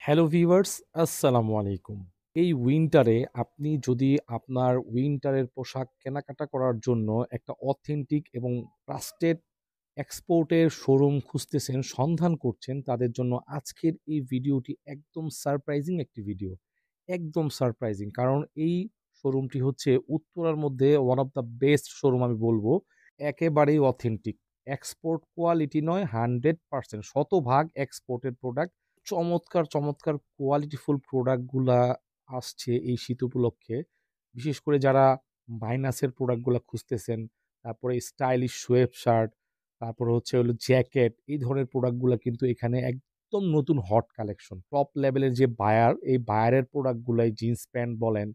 Hello viewers, আসসালামু আলাইকুম। এই উইন্টারে আপনি যদি আপনার উইন্টারের পোশাক কেনাকাটা করার জন্য একটা অথেন্টিক এবং ট্রাস্টেড এক্সপোর্টের শোরুম খুঁজতেছেন, সন্ধান করছেন, তাদের জন্য আজকের এই ভিডিওটি একদম সারপ্রাইজিং একটি ভিডিও। একদম সারপ্রাইজিং। কারণ এই শোরুমটি হচ্ছে উত্তরার মধ্যে one of the best showroom আমি বলবো। একেবারেই অথেন্টিক। এক্সপোর্ট কোয়ালিটি নয়, 100% শতভাগ এক্সপোর্টেড প্রোডাক্ট। চমৎকার, চমৎকার কোয়ালিটিফুল প্রোডাক্টগুলা আসছে এই শীত উপলক্ষে। বিশেষ করে যারা মাইনাসের প্রোডাক্টগুলা খুঁজতেছেন, তারপরে স্টাইলিশ সোয়েব শার্ট, তারপরে হচ্ছে হলো জ্যাকেট, এই ধরনের প্রোডাক্টগুলা কিন্তু এখানে একদম নতুন হট কালেকশন। টপ লেভেলের যে বায়ার, এই বায়ারের প্রোডাক্টগুলাই জিন্স প্যান্ট বলেন,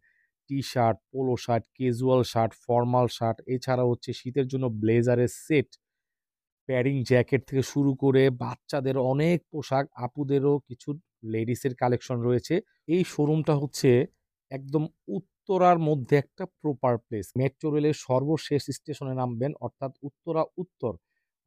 T-shirt, polo shirt, casual shirt, formal shirt, এছাড়া হচ্ছে শীতের জন্য ব্লেজারের সেট, প্যাডিং জ্যাকেট থেকে শুরু করে বাচ্চাদের অনেক পোশাক, আপুদেরও কিছু লেডিসের কালেকশন রয়েছে। এই শোরুমটা হচ্ছে একদম উত্তরার মধ্যে একটা প্রপার প্লেস। মেট্রো রেলের সর্বশেষ স্টেশনে নামবেন, অর্থাৎ উত্তরা উত্তর।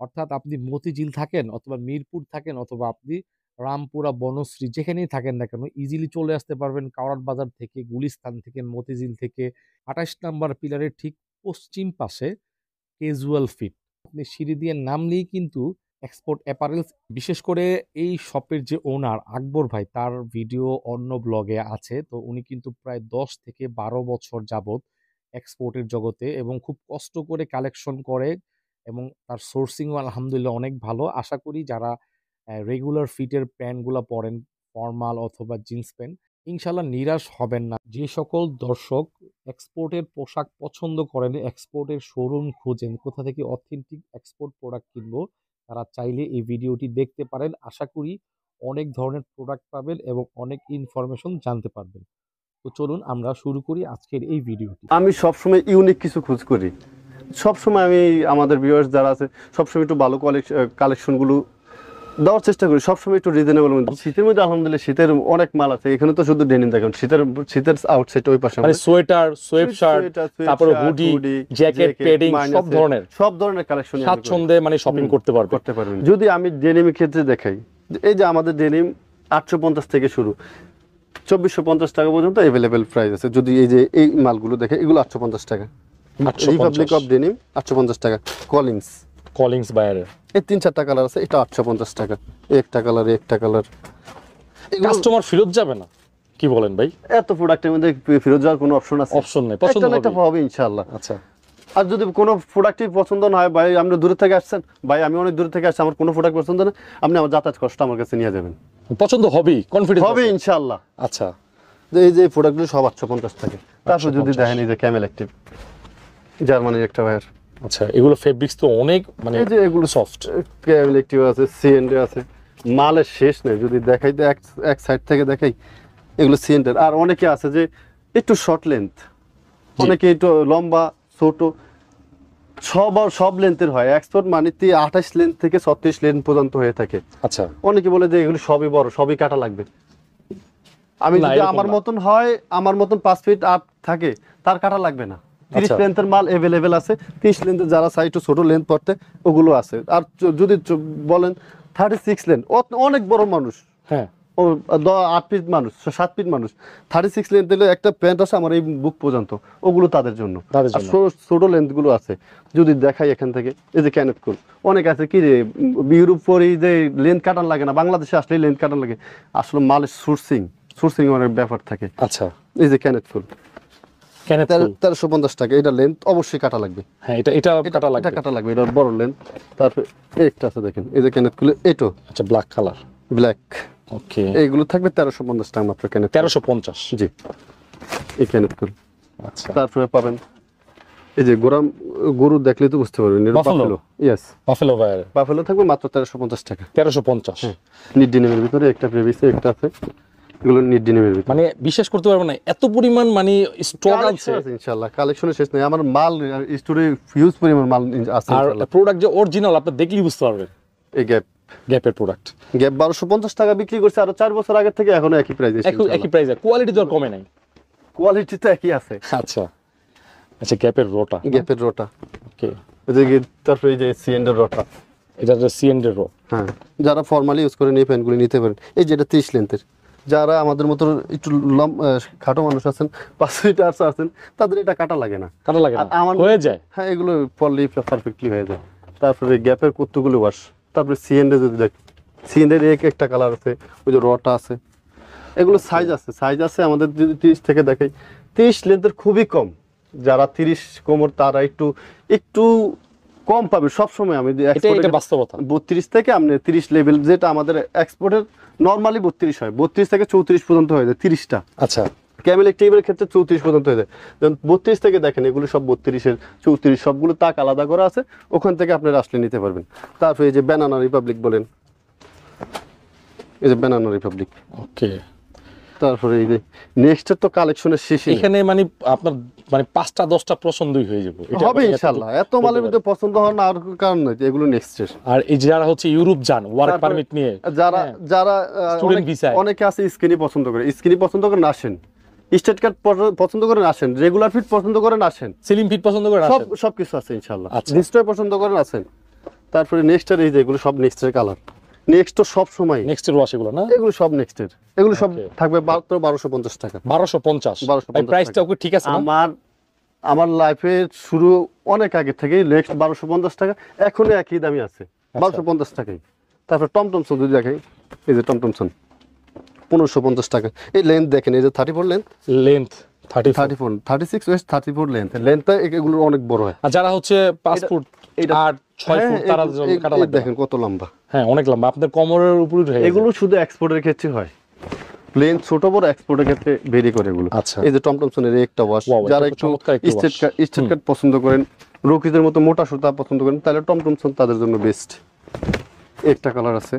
অর্থাৎ আপনি মতিঝিল থাকেন অথবা মিরপুর থাকেন অথবা আপনি রামপুরা, বনশ্রী, যেখানেই থাকেন না কেন ইজিলি চলে আসতে পারবেন কাওড়াট বাজার থেকে, গুলিস্তান থেকে, মতিঝিল থেকে। ২৮ নাম্বার পিলারের ঠিক পশ্চিম পাশে ক্যাজুয়াল ফিট। আপনি সিঁড়ি দিয়ে নামলেই কিন্তু এক্সপোর্ট অ্যাপারেলস। বিশেষ করে এই শপের যে ওনার আকবর ভাই, তার ভিডিও অন্য ব্লগে আছে। তো উনি কিন্তু প্রায় ১০ থেকে ১২ বছর যাবত এক্সপোর্টের জগতে এবং খুব কষ্ট করে কালেকশন করে এবং তার সোর্সিংও আলহামদুলিল্লাহ অনেক ভালো। আশা করি যারা রেগুলার ফিটের প্যান্টগুলা পরেন, ফর্মাল অথবা জিন্স প্যান্ট, ইনশাল্লাহ নিরাশ হবেন না। যে সকল দর্শক এক্সপোর্টের পোশাক পছন্দ করেন, এক্সপোর্টের শোরুম খোঁজেন, কোথা থেকে অথেন্টিক এক্সপোর্ট প্রোডাক্ট কিনবো, তারা চাইলে এই ভিডিওটি দেখতে পারেন। আশা করি অনেক ধরনের প্রোডাক্ট পাবেন এবং অনেক ইনফরমেশন জানতে পারবেন। তো চলুন আমরা শুরু করি আজকের এই ভিডিওটি। আমি সবসময় ইউনিক কিছু খোঁজ করি। সবসময় আমি আমাদের ভিউয়ার্স যারা আছে সবসময় একটু ভালো কালেকশনগুলো দেওয়ার চেষ্টা করি, সবসময় একটু রিজনেবল মধ্যে। শীতের মধ্যে আলহামদুলিল্লাহ শীতের অনেক মাল আছে। এখানে তো শুধু ডেনিম দেখেন, শীতের আউটসাইড ওই পাশে মানে সোয়েটার, সোয়েব শার্ট, তারপরে হুডি, জ্যাকেট, প্যাডিং, সব ধরনের কালেকশন স্বাচ্ছন্দ্যে মানে শপিং করতে পারবেন। যদি আমি ডেনিমের ক্ষেত্রে দেখাই, এই যে আমাদের ডেনিম 850 থেকে শুরু, 2450 টাকা পর্যন্ত অ্যাভেলেবেল প্রাইস আছে। যদি এই যে এই মালগুলো দেখে, এগুলো 850 টাকা। রিপাবলিক অফ ডেনিম 850 টাকা। কলিংস বায়ারের এই 3-4টা কালার আছে, এটা 850 টাকা। একটা কালার কাস্টমার ফেরত যাবে না, কি বলেন ভাই? এত প্রোডাক্টের মধ্যে ফেরত যাওয়ার কোনো অপশন আছে? অপশন নেই, পছন্দ হবে ইনশাআল্লাহ। আচ্ছা, আর যদি কোনো প্রোডাক্টই পছন্দ না হয়, ভাই আপনি দূরে থেকে আসছেন, ভাই আমি অনেক দূরে থেকে আসছি, আমার কোনো প্রোডাক্ট পছন্দ না, আপনি আমার যাতায়াত কষ্ট আমার কাছে নিয়ে যাবেন, পছন্দ হবেই, কনফিডেন্স হবে ইনশাআল্লাহ। আচ্ছা, এই যে প্রোডাক্টগুলো সব 850 টাকা। তারপর যদি দেখেন এই যে ক্যামেল অ্যাক্টিভ, জার্মানির একটা ভাইয়ার। আচ্ছা, এগুলো ফেব্রিক্স তো অনেক, মানে এই যে এগুলো সফট। ক্যামেল অ্যাক্টিভ আছে, সিএনডি আছে, মালের শেষ নেই। যদি দেখাই এক সাইড থেকে দেখাই, এগুলো সিএনডি। আর অনেকে আছে যে একটু শর্ট লেন্থ, অনেকে একটু লম্বা ছোট, সব লেন্থের হয়। এক্সপোর্ট মানে 28 লেন্থ থেকে 36 লেন্থ পর্যন্ত হয়ে থাকে। আচ্ছা, অনেকে বলে যে এগুলো সবই বড়, সবই কাটা লাগবে। আমি যদি আমার মতন হয়, আমার মতন 5 ফিট আপ থাকে, তার কাটা লাগবে না। 30 লেন্থের মাল অ্যাভেলেবেল আছে। 30 লেন্থের যারা চাই একটু ছোট লেন্থ পড়তে, ওগুলো আছে। আর যদি বলেন 36 লেন্থ, অনেক বড় মানুষ, হ্যাঁ 8 ফিট মানুষ, 7 ফিট মানুষ, 36 লেন্থ দিলে একটা প্যান্ট আছে আমার এই বুক পর্যন্ত, ওগুলো তাদের জন্য। আর ছোট লেন্থ গুলো আছে, যদি দেখাই এখান থেকে, এই যে ক্যানেট কুল, অনেক আছে কি রে ইউরোপ পরে যে লেন্থ কাটান লাগে না, বাংলাদেশে আসলে লেন্থ কাটান লাগে। আসলে মালের সোর্সিং অনেক ব্যাপার থাকে। আচ্ছা, এই যে ক্যানেট ফুল 1350 টাকা। এটা লেন্থ অবশ্যই কাটা লাগবে। হ্যাঁ, এটা কাটা লাগবে, এটা বড় লেন্থ। তারপর একটা আছে দেখেন, এই যে ক্যানেট ফুল, এটো আচ্ছা ব্ল্যাক কালার, ব্ল্যাক। ওকে, এইগুলো থাকবে 1350 টাকা মাত্র। ক্যানেট 1350, জি, এই ক্যানেট ফুল। আচ্ছা, তারপরে পাবেন এই যে গরু দেখলে তো বুঝতে পারবেন, এটা বাফেলো। ইয়েস, বাফেলো থাকবে মাত্র 1350 টাকা। 1350 নিট ডিনিমের ভিতরে একটা প্রেভিসে একটা আছে, এগুলো নিট ডিনিমের ভিতরে। মানে বিশ্বাস করতে পারবেন না, এত পরিমাণ মানে স্টক আছে ইনশাআল্লাহ। কালেকশনের শেষ নেই, আমার মাল স্টোরে হিউজ পরিমাণ মাল আছে। আর প্রোডাক্ট যে অরিজিনাল আপনি দেখলেই বুঝতে পারবেন। এই গ্যাপের প্রোডাক্ট, গ্যাপ 1250 টাকা বিক্রি করছে আরো 4 বছর আগে থেকে, এখনো একই প্রাইসে। একই প্রাইসে, কোয়ালিটি তো আর কমে নাই, কোয়ালিটি তো একই আছে। আচ্ছা, গ্যাপের রোটা, ওকে। এই তারপরে এই যে সিএনডি রোটা, এটা যে সিএনডি রো, হ্যাঁ, যারা ফর্মালি ইউজ করে এই প্যান্টগুলো নিতে পারেন। এই যে এটা 30 লেন্থের, যারা আমাদের মতো একটু খাটো মানুষ আছেন, 5 ফিট আছেন, তাদের এটা কাটা লাগে না। কাটা লাগে না, আর আমার হয়ে যায়। হ্যাঁ, এগুলো পড়লেই পারফেক্টলি হয়ে যায়। তারপরে গ্যাপের কতগুলো ওয়াশ, তারপরে সিএনডে যদি দেখ, সিএনডের একটা কালার আছে, ওই যে রটা আছে, এগুলো সাইজ আছে আমাদের। যদি 30 থেকে দেখাই, 30 লেন্থের খুবই কম। যারা 30 কোমর তারা একটু একটু কম পাবে সবসময়। আমি এটা বাস্তবতা। 32 থেকে আপনি 30 লেভেল, যেটা আমাদের এক্সপোর্টের নরমালি 32 হয়, 32 থেকে 34 পর্যন্ত হয়ে যায় 30টা। আচ্ছা, ক্যামেল টেবিলের ক্ষেত্রে 34 পর্যন্ত হয়ে যায়। যেমন 32 থেকে দেখেন, এগুলো সব 32-এর 34, সবগুলো তাক আলাদা করা আছে, ওখান থেকে আপনারা আসলে নিতে পারবেন। তারপরে এই যে ব্যানানা রিপাবলিক বলেন, এই যে ব্যানানা রিপাবলিক। ওকে। তারপরে এই যে নেক্সটের তো কালেকশনের শেষই এখানে মানে আপনার মানে 5টা 10টা পছন্দই হয়ে যাবে, এটা হবে ইনশাআল্লাহ। এত মালের মধ্যে পছন্দ হওয়ার না আর কারণ নয়, এগুলো নেক্সটের। আর এই যারা হচ্ছে ইউরোপ যান ওয়ার্ক পারমিট নিয়ে, যারা যারা স্টুডেন্ট ভিসা, অনেকে আছে স্কিনি পছন্দ করে, স্কিনি পছন্দ করেন আসেন, স্টেট কার্ড পছন্দ করেন আসেন, রেগুলার ফিট পছন্দ করেন আসেন, স্লিম ফিট পছন্দ করেন আসেন, সব কিছু আছে ইনশাআল্লাহ। আচ্ছা। নিশ্চয় পছন্দ করেন আসেন। তারপরে নেক্সটের এই যে এগুলো সব নেক্সটের কালার, নেক্সট তো সব সময় নেক্সটের ওয়াশ এগুলো না, এগুলো সব নেক্সটের, এগুলো সব থাকবে মাত্র 1250 টাকা। 1250 ভাই, প্রাইসটা ওকে ঠিক আছে না? আমার লাইফের শুরু অনেক আগে থেকেই নেক্সট 1250 টাকা, এখনো একই দামই আছে 1250 টাকাই। তারপর টমটমসন যদি দেখেন, এই যে টমটমসন 1550 টাকা। এই লেন্থ দেখেন, এই যে 34 লেন্থ 34 36 ওয়েস্ট 34 লেন্থটা এগুলো অনেক বড় হয়। আর যারা হচ্ছে পাসপোর্ট 8-6 ফুট তারা কাটা লাগবে, দেখেন কত লম্বা। হ্যাঁ, অনেক লম্বা, আপনাদের কোমরের উপরে উঠে গেছে। এগুলো শুধু এক্সপোর্টের ক্ষেত্রে হয়, লেন্থ ছোট বড় এক্সপোর্টের ক্ষেত্রে ভেরি করে এগুলো। আচ্ছা। এই যে টমটমসনের একটা ওয়াশ, যারা একটু স্টেট কাট পছন্দ করেন, রকিজের মতো মোটা সুতা পছন্দ করেন, তাহলে টমটমসন তাদের জন্য বেস্ট। একটা কালার আছে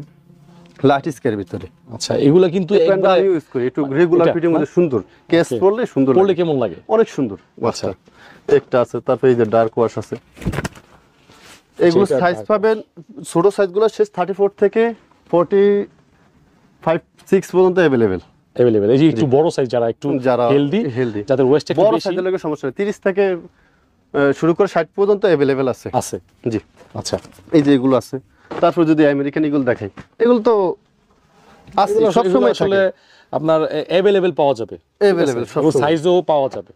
লাইট স্কের ভিতরে। আচ্ছা, এগুলো কিন্তু একবার আমি ইউজ করি, একটু রেগুলার ফিটিং মধ্যে সুন্দর, কেস পরলে সুন্দর, পরলে কেমন লাগে, অনেক সুন্দর ওয়াশটা। একটা আছে, তারপরে এই যে ডার্ক ওয়াশ আছে। এগুলো সাইজ পাবেন, ছোট সাইজগুলো শেষ 34 থেকে 45-6 পর্যন্ত अवेलेबल। এই যে একটু বড় সাইজ যারা একটু হেলদি, যাদের ওয়েস্ট একটু বড় বেশি, সাইজের লাগে সমস্যা নেই, 30 থেকে শুরু করে 60 পর্যন্ত अवेलेबल আছে। জি। আচ্ছা, এই যে এগুলো আছে। তারপর যদি আমেরিকান ইগল দেখাই, এগুলো তো আছে সব সময় আসলে আপনার अवेलेबल পাওয়া যাবে, अवेलेबल সব সময়, সাইজও পাওয়া যাবে।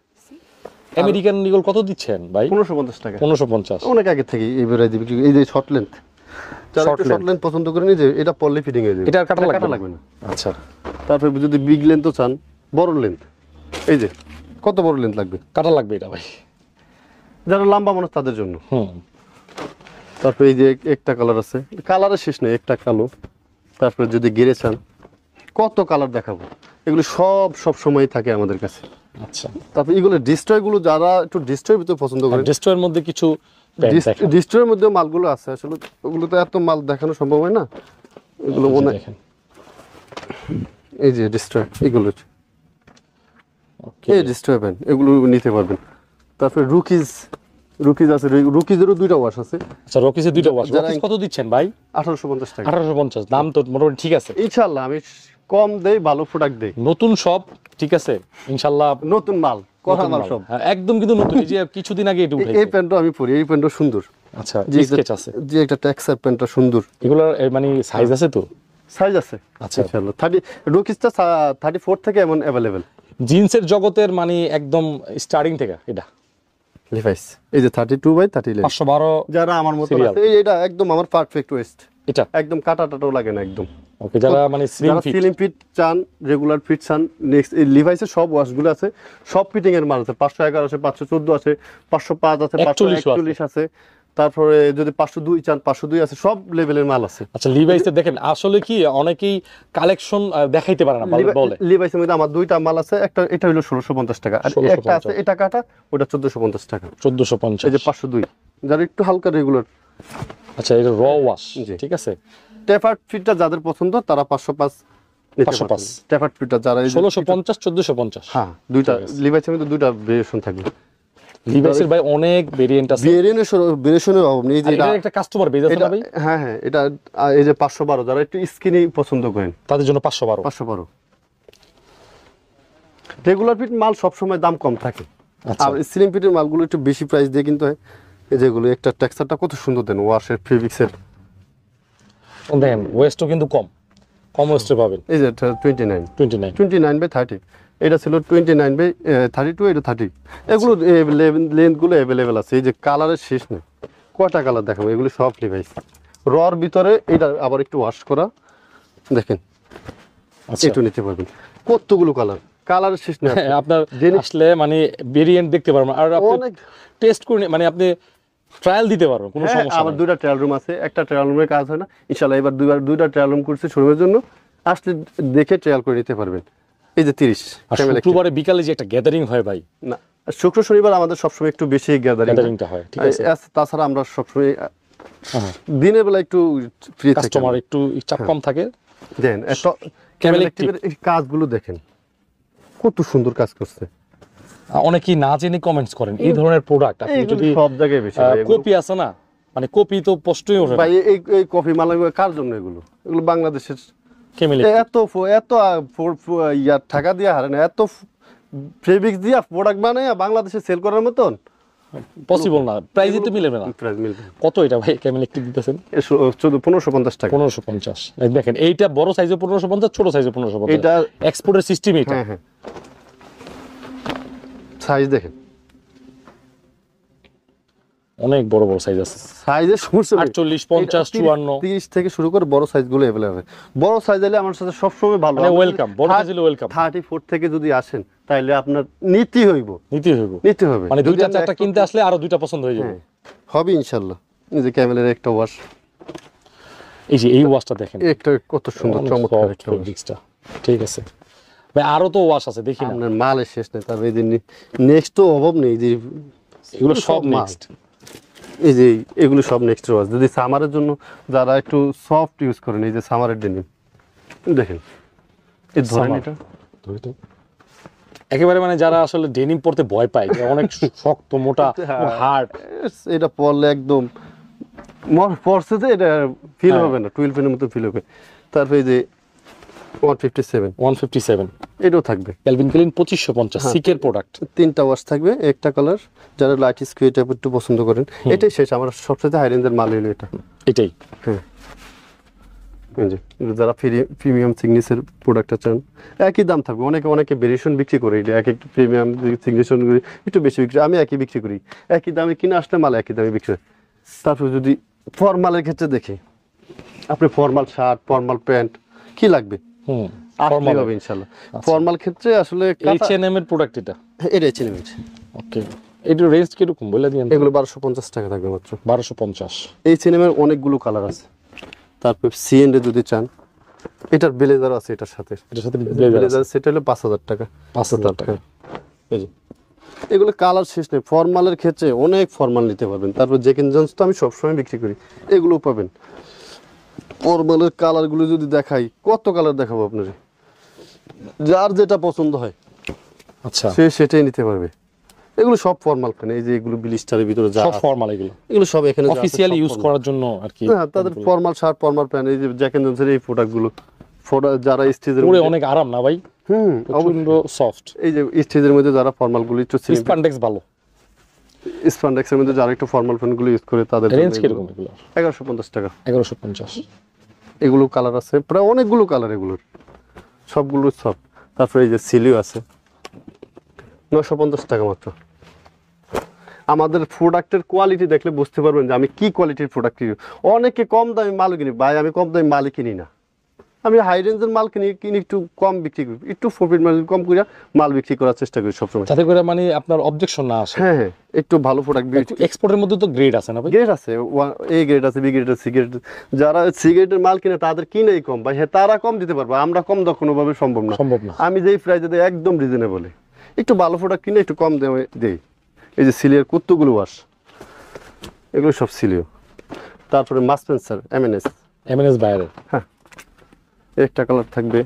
আমেরিকান ইগল কত দিচ্ছেন ভাই? 1550 টাকা। 1550 অনেক আগে থেকে এই বেরাই দিবি। এই যে শর্ট লেন্থ, যারা একটু শর্ট লেন্থ পছন্দ করেন, এই যে এটা পরলে ফিটিং হয়ে যাবে, এটা কাটা লাগবে না। আচ্ছা। তারপর যদি বিগ লেন্থও চান, বড় লেন্থ, এই যে কত বড় লেন্থ লাগবে, কাটা লাগবে এটা ভাই, যারা লম্বা মানুষ তাদের জন্য। হুম। তারপর এই যে একটা কালার আছে, কালারের শেষ নেই, একটা কালো। তারপরে যদি গেরে চান, কত কালার দেখাবো, এগুলো সব সময় থাকে আমাদের কাছে। আচ্ছা। তারপর এগুলো ডিস্ট্রয় গুলো, যারা একটু ডিস্ট্রয়ের ভিতরে পছন্দ করেন, ডিস্ট্রয়ের মধ্যে কিছু ডিস্ট্রয়ের মধ্যে মালগুলো আছে, আসলে ওগুলো তো এত মাল দেখানো সম্ভব হয় না। এগুলো মনে দেখেন, এই যে ডিস্ট্রয়, এগুলো এই ডিস্ট্রয় পেন, এগুলো নিতে পারবেন। তারপরে রুকিজ আছে, রুকিজেরও দুইটা ওয়াশ আছে। আচ্ছা, রকিজের দুইটা ওয়াশ, রকিজ কত দিচ্ছেন ভাই? 1850 টাকা। 1850, দাম তো মোটামুটি ঠিক আছে ইনশাআল্লাহ। আমি কম দেই, ভালো প্রোডাক্ট দেই, নতুন সব ঠিক আছে ইনশাআল্লাহ, নতুন মাল, কথা মাল সব একদম কিন্তু নতুন। এই যে কিছুদিন আগে এটা উঠাইছে, এই প্যান্টটা আমি পরি, এই প্যান্টটা সুন্দর। আচ্ছা, স্কেচ আছে, যে একটা টেক্সচার প্যান্টটা সুন্দর। এগুলোর মানে সাইজ আছে তো? সাইজ আছে। আচ্ছা, ইনশাআল্লাহ। 30 রুকিজটা 34 থেকে এমন अवेलेबल। জিন্সের জগতের মানে একদম স্টার্টিং থেকে এটা লিভাইস, এই যে 32/30 লেন্থ 512, যারা আমার মতো আছে, এটা একদম আমার পারফেক্ট ওয়েস্ট, এটা একদম কাটাটাও লাগে না একদম। ওকে, যারা মানে স্লিম ফিট চান, রেগুলার ফিট চান, নেক্সট এই লিভাইসের সব ওয়াশগুলো আছে, সব ফিটিং এর মাল আছে। 511 আছে, 514 আছে, 505 আছে, 541 আছে। তারপরে যদি 502 চান, 502 আছে, সব লেভেলের মাল আছে। আচ্ছা, লিভাইসে দেখেন আসলে কি অনেকেই কালেকশন দেখাইতে পারে না বলে। লিভাইসের মধ্যে আমার দুইটা মাল আছে, একটা এটা হলো 1650 টাকা, আর একটা আছে এটা কাটা, ওটা 1450 টাকা। 1450, এই যে 502, যারা একটু হালকা রেগুলার। আচ্ছা, এটা র ওয়াশ, ঠিক আছে। টেপার্ড ফিটটা যাদের পছন্দ তারা 505 505, টেপার্ড ফিটটা যারা 1650 1450। হ্যাঁ, দুইটা লিভাইসের মধ্যে দুইটা ভেরিয়েশন থাকবে। লিভাইসের ভাই অনেক ভেরিয়েন্ট আছে, ভেরিয়েশনের অভাব নেই। এটা একটা কাস্টমার বেজ আছে না ভাই? হ্যাঁ, এটা এই যে 512, যারা একটু স্কিনি পছন্দ করেন তাদের জন্য 512। রেগুলার ফিট মাল সব সময় দাম কম থাকে, আর স্লিম ফিটের মালগুলো একটু বেশি প্রাইস দিয়ে কিনতে হয়। এই যেগুলো একটা টেক্সচারটা কত সুন্দর দেন, ওয়াশের ফেব্রিক্সের দেখেন, ওয়েস্টও কিন্তু কম, কম ওয়েস্টে পাবেন। এই যে 29 29 29/30, এটা ছিল 29/32, এটা 30। এগুলো লেন্থ গুলো অ্যাভেলেবেল আছে। এই যে কালারের শেষ নেই, কয়টা কালার দেখাবো, এগুলো সব লিভাইস রর ভিতরে। এটা আবার একটু ওয়াশ করা, দেখেন আচ্ছা একটু নিতে পারবেন কতগুলো কালার, কালারের শেষ নেই। আপনার আসলে মানে ভেরিয়েন্ট দেখতে পারবেন, আর আপনি অনেক টেস্ট করে মানে আপনি ট্রায়াল দিতে পারবেন, কোনো সমস্যা আমার নেই। দুইটা ট্রায়াল রুম আছে, একটা ট্রায়াল রুমে কাজ হয় না, ইনশাআল্লাহ এবার দুইটা ট্রায়াল রুম করছি শোরুমের জন্য, আসলে দেখে ট্রায়াল করে নিতে পারবেন। এই যে 30 আর শুক্রবারে বিকালে যে একটা গ্যাদারিং হয় ভাই, না শুক্র শনিবার আমাদের সবসময় একটু বেশি গ্যাদারিংটা হয়, ঠিক আছে। তাছাড়া আমরা সবসময় দিনের বেলা একটু ফ্রি থাকি, কাস্টমার একটু চাপ কম থাকে। দেন ক্যামেল অ্যাক্টিভের এই কাজগুলো দেখেন কত সুন্দর কাজ করছে। অনেকেই না জেনে কমেন্টস করেন এই ধরনের প্রোডাক্ট, আপনি এইগুলো যদি সব জায়গায় বেশি ভাই, এগুলো- কপি আছে না, মানে কপি তো স্পষ্টই ওঠে ভাই এই কফি মালা কার জন্য এগুলো বাংলাদেশের কেমিলি এত টাকা দিয়ে হারে না, এত ফেব্রিক্স দিয়া প্রোডাক্ট বানায় বাংলাদেশে সেল করার মতন পসিবল না, প্রাইসই তো মিলবে না। প্রাইস মিলবে। কত এটা ভাই কেমিলি একটু দিতেছেন? 1550 টাকা। 1550। দেখেন এইটা বড় সাইজে 1550, ছোট সাইজে 1550। এটা এক্সপোর্টের সিস্টেম এটা। হ্যাঁ সাইজ দেখেন, অনেক বড় বড় সাইজ আছে, সাইজের সমস্যা নেই। 48, 50, 54। 30 থেকে শুরু করে বড় সাইজগুলো अवेलेबल। বড় সাইজ হলে আমার সাথে সব সময় ভালো, মানে ওয়েলকাম, বড় সাইজ হলে ওয়েলকাম। 34 থেকে যদি আসেন তাহলে আপনার নিতে হবে, মানে যদি দুইটা আমরা চারটা কিনতে আসলে আরো দুইটা পছন্দ হয়ে যাবে। হবে ইনশাআল্লাহ। এই যে ক্যামেলের একটা ওয়াশ, এই যে এই ওয়াশটা দেখেন, একটা কত সুন্দর চমৎকার একটা ওয়াশ। ফেব্রিক্সটা ঠিক আছে ভাই, আরো তো ওয়াশ আছে দেখি না। আপনার মালের শেষ নেই, তারপরে এই যে নেক্সট তো অভাব নেই, যে এগুলো সব মাল। নেক্সট। এই যে এগুলো সব নেক্সট ওয়াশ, যদি সামারের জন্য যারা একটু সফট ইউজ করেন, এই যে সামারের ডেনিম দেখেন, এই ধরেন Summer। এটা ধরে তো একেবারে মানে যারা আসলে ডেনিম পরতে ভয় পায়, যে অনেক শক্ত মোটা হার্ড, এটা পরলে একদম পরছে যে এটা ফিল হবে না, 12 এর মতো ফিল হবে। তারপরে এই যে 157 এটাও থাকবে, ক্যালভিন ক্লিন 2550 সিকের প্রোডাক্ট। তিনটা ওয়াশ থাকবে, একটা কালার, যারা লাইট স্কিউ টাইপ একটু পছন্দ করেন এটাই শেষ। আমার সবচেয়ে হাই রেঞ্জের মাল হলো এটা। এটাই হ্যাঁ, এই যে যারা প্রিমিয়াম সিগনেচার প্রোডাক্টটা চান একই দাম থাকবে, অনেকে ভেরিয়েশন বিক্রি করে, এটা এক একটা প্রিমিয়াম সিগনেচার একটু বেশি বিক্রি, আমি একই বিক্রি করি, একই দামে কিনে আসলে মাল একই দামে বিক্রি হয়। তারপর যদি ফর্মালের ক্ষেত্রে দেখি, আপনি ফর্মাল শার্ট, ফর্মাল প্যান্ট কি লাগবে আসলেই হবে ইনশাআল্লাহ। ফর্মাল ক্ষেত্রে আসলে H&M এর প্রোডাক্ট এটা H&M। ওকে, এটার রেঞ্জ কিরকম বলে দিন? এগুলো 1250 টাকা থাকবে মাত্র। 1250। H&M এর অনেকগুলো কালার আছে। তারপর C&A যদি চান, এটার ব্লেজার আছে, এটার সাথে ব্লেজার সেটা হলো 5000 টাকা। 5000 টাকা। এই যে এগুলো কালার শেষ নেই। ফর্মালের ক্ষেত্রে অনেক ফর্মাল নিতে পারবেন। তারপর জেকেন জন্স তো আমি সবসময় বিক্রি করি, এগুলো পাবেন। ফর্মালের কালারগুলো যদি দেখাই, কত কালার দেখাবো আপনারে, যার যেটা পছন্দ হয় আচ্ছা, সে সেটাই নিতে পারবে। এগুলো সব ফর্মাল প্যান্ট, এই যে এগুলো ব্লিস্টারের ভিতরে যা সব ফর্মাল এগুলো সব এখানে অফিশিয়ালি ইউজ করার জন্য আর কি। হ্যাঁ, তাদের ফর্মাল শার্ট, ফর্মাল প্যান্ট, এই যে জ্যাক এন্ড জনসের এই প্রোডাক্টগুলো যারা স্টেজের পরে অনেক আরাম না ভাই, অবশ্যই সফট। এই যে স্টেজের মধ্যে যারা ফর্মাল গুলো একটু স্প্যান্ডেক্স ভালো, স্প্যান্ডেক্সের মধ্যে যারা একটু ফর্মাল প্যান্ট গুলো ইউজ করে তাদের রেঞ্জ কিরকম এগুলো? 1150 টাকা। 1150। এগুলো কালার আছে প্রায় অনেকগুলো কালার, এগুলোর সবগুলো সব। তারপরে এই যে সিলিও আছে 950 টাকা মাত্র। আমাদের প্রোডাক্টের কোয়ালিটি দেখলে বুঝতে পারবেন যে আমি কি কোয়ালিটির প্রোডাক্ট কিনি। অনেকে কম দামি মাল কিনি, ভাই আমি কম দামি মাল কিনি না, আমি হাই রেঞ্জের মাল কিনি একটু কম বিক্রি করি, একটু প্রফিট মার্জিন কম করে মাল বিক্রি করার চেষ্টা করি সবসময়, যাতে করে মানে আপনার অবজেকশন না আসে। হ্যাঁ একটু ভালো প্রোডাক্ট। এক্সপোর্টের মধ্যে তো গ্রেড আছে না ভাই? গ্রেড আছে, এ গ্রেড আছে, বি গ্রেড আছে, সি গ্রেড। যারা সিগারেটের মাল কিনে তাদের কিনেই কম, ভাই হ্যাঁ তারা কম দিতে পারবে, আমরা কম দেওয়া কোনোভাবে সম্ভব না। আমি যেই প্রাইসে দিই একদম রিজনেবল, একটু ভালো প্রোডাক্ট কিনে একটু কম দেই। এই যে সিলিয়ার কতগুলো ওয়াশ, এগুলো সব সিলিও। তারপরে মাসপেন্সার এমএনএস বাইরে, হ্যাঁ একটা কালার থাকবে,